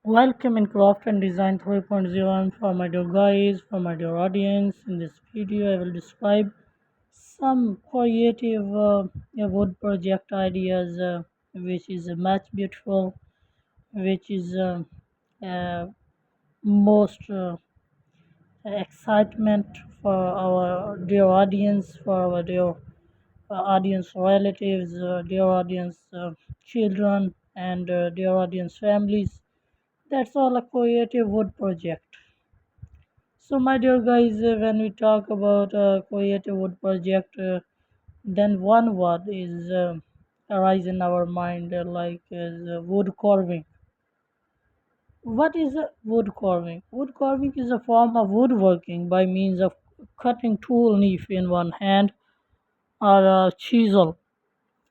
Welcome in Craft and Design 3.0 for my dear guys, for my dear audience. In this video, I will describe some creative wood project ideas, which is much beautiful, which is most excitement for our dear audience, for our dear audience relatives, dear audience children, and dear audience families. That's all a creative wood project. So, my dear guys, when we talk about a creative wood project, then one word is arise in our mind, like is wood carving. What is wood carving? Wood carving is a form of woodworking by means of cutting tool knife in one hand or a chisel,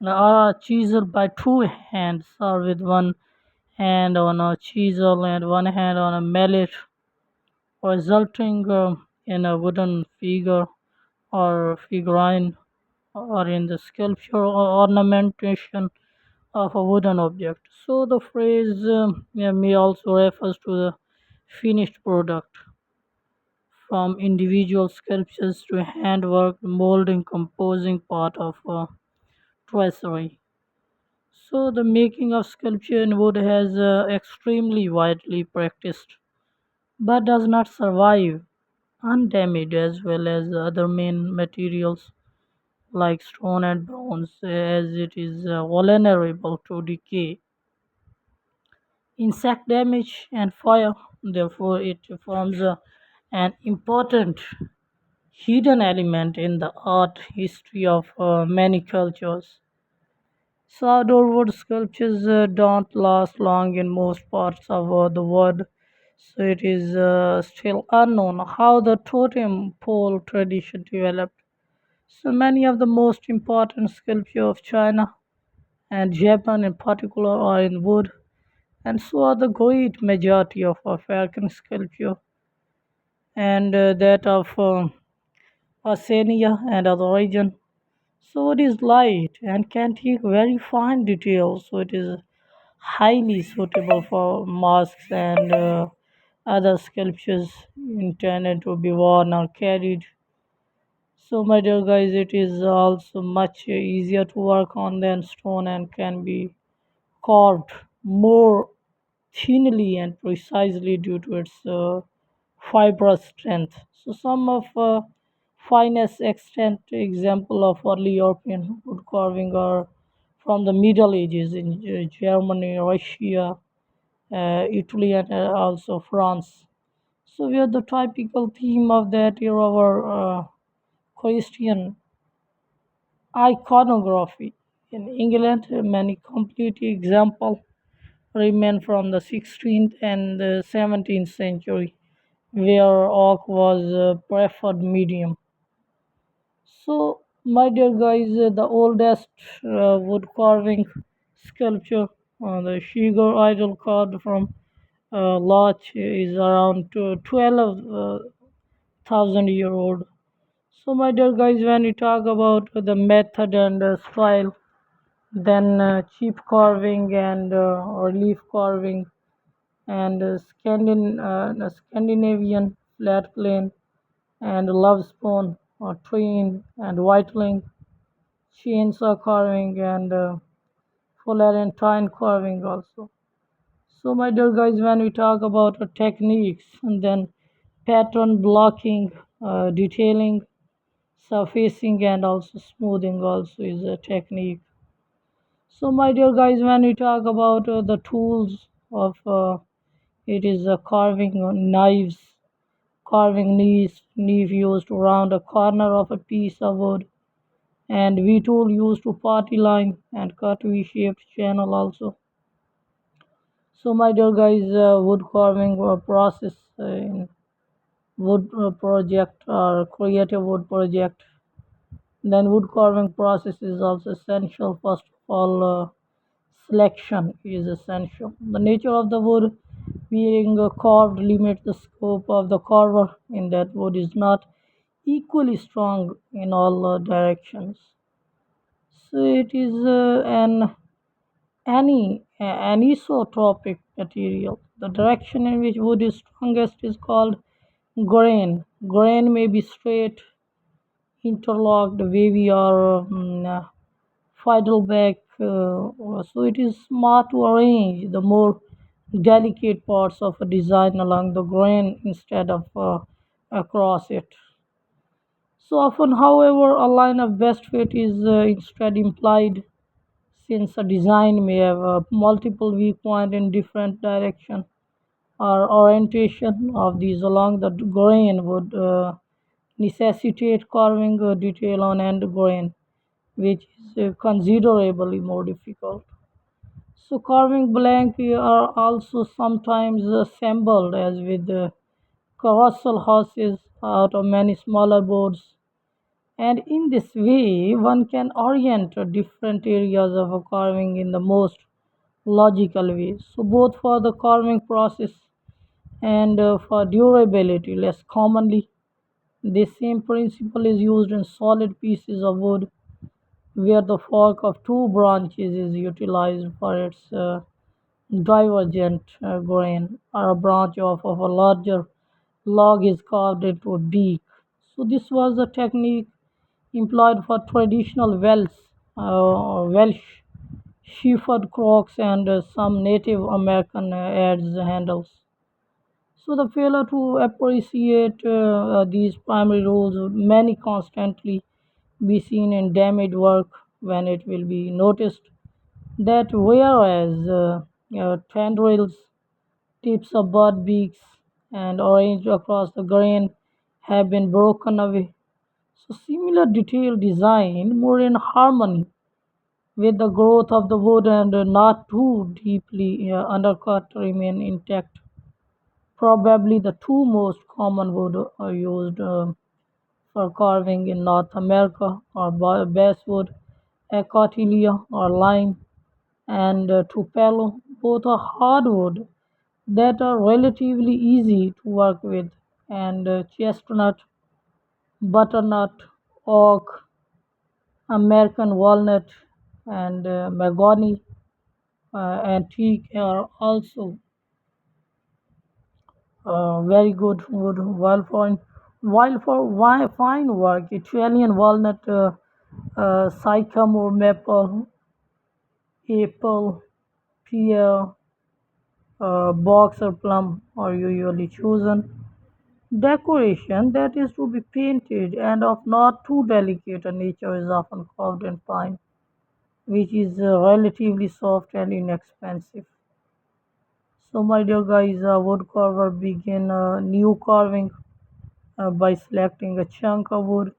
or a chisel by two hands, or with one hand on a chisel and one hand on a mallet, resulting in a wooden figure or figurine or in the sculpture or ornamentation of a wooden object. So the phrase yeah, may also refers to the finished product, from individual sculptures to handwork, molding, composing part of tracery. So the making of sculpture in wood has extremely widely practiced, but does not survive undamaged as well as other main materials like stone and bronze, as it is vulnerable to decay, insect damage, and fire. Therefore, it forms an important hidden element in the art history of many cultures. So, outdoor wood sculptures don't last long in most parts of the world, so it is still unknown how the totem pole tradition developed. So many of the most important sculptures of China and Japan in particular are in wood, and so are the great majority of African sculpture and that of Oceania and other region. So it is light and can take very fine details, so it is highly suitable for masks and other sculptures intended to be worn or carried. So, my dear guys, it is also much easier to work on than stone and can be carved more thinly and precisely due to its fibrous strength. So, some of finest extant example of early European wood carving are from the Middle Ages in Germany, Russia, Italy, and also France. So, where the typical theme of that era were Christian iconography. In England, many complete examples remain from the 16th and the 17th century, where oak was a preferred medium. So, my dear guys, the oldest wood carving sculpture, the sugar idol carved from larch, is around 12,000 year old. So, my dear guys, when we talk about the method and style, then cheap carving and relief carving and Scandinavian flat plane and love spoon or train and whiteling, chainsaw carving and Florentine carving also. So my dear guys, when we talk about techniques and then pattern blocking, detailing, surfacing and also smoothing also is a technique. So, my dear guys, when we talk about the tools of it is carving knives, carving knife used to round a corner of a piece of wood, and V tool used to party line and cut V-shaped channel also. So, my dear guys, wood carving process in wood project or creative wood project. Then wood carving process is also essential. First of all, selection is essential. The nature of the wood being carved limits the scope of the carver in that wood is not equally strong in all directions. So it is an anisotropic material. The direction in which wood is strongest is called grain. Grain may be straight, interlocked, wavy, or fiddleback. So it is smart to arrange the more delicate parts of a design along the grain instead of across it. So often, however, a line of best fit is instead implied since a design may have multiple viewpoints in different direction or orientation of these along the grain would necessitate carving a detail on end grain, which is considerably more difficult. So carving blank are also sometimes assembled as with colossal houses out of many smaller boards. And in this way, one can orient different areas of a carving in the most logical way. So both for the carving process and for durability, less commonly, this same principle is used in solid pieces of wood where the fork of two branches is utilized for its divergent grain, or a branch of a larger log is carved into a beak. So this was the technique employed for traditional Welsh shepherd crooks and some Native American adze handles. So the failure to appreciate these primary rules many constantly be seen in damaged work when it will be noticed that whereas tendrils, tips of bird beaks, and arranged across the grain have been broken away. So similar detailed design more in harmony with the growth of the wood and not too deeply undercut remain intact. Probably the two most common wood are used for carving in North America are basswood, acacia or lime, and tupelo. Both are hardwood that are relatively easy to work with, and chestnut, butternut, oak, American walnut, and mahogany antique are also very good wood. While for fine work, Italian walnut, sycamore, maple, apple, pear, box or plum are usually chosen. Decoration that is to be painted and of not too delicate a nature is often carved in pine, which is relatively soft and inexpensive. So, my dear guys, wood carver begin new carving by selecting a chunk of wood,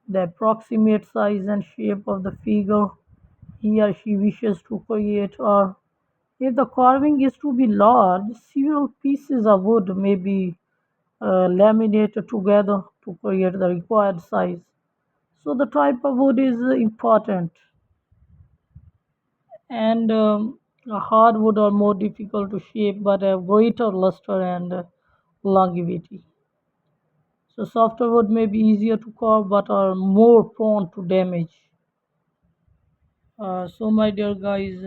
the approximate size and shape of the figure he or she wishes to create, or if the carving is to be large, several pieces of wood may be laminated together to create the required size. So the type of wood is important, and a hardwood are more difficult to shape but have greater luster and longevity. So softer wood may be easier to carve but are more prone to damage. So my dear guys,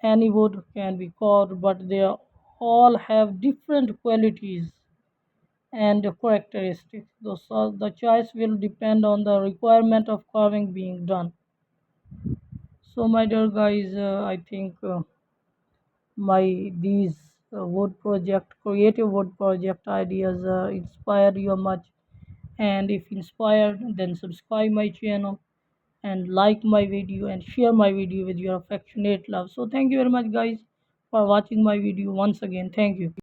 any wood can be carved, but they all have different qualities and characteristics. So the choice will depend on the requirement of carving being done. So my dear guys, I think my these wood project, creative wood project ideas inspired you much. And if inspired, then subscribe my channel and like my video and share my video with your affectionate love. So thank you very much guys for watching my video once again. Thank you.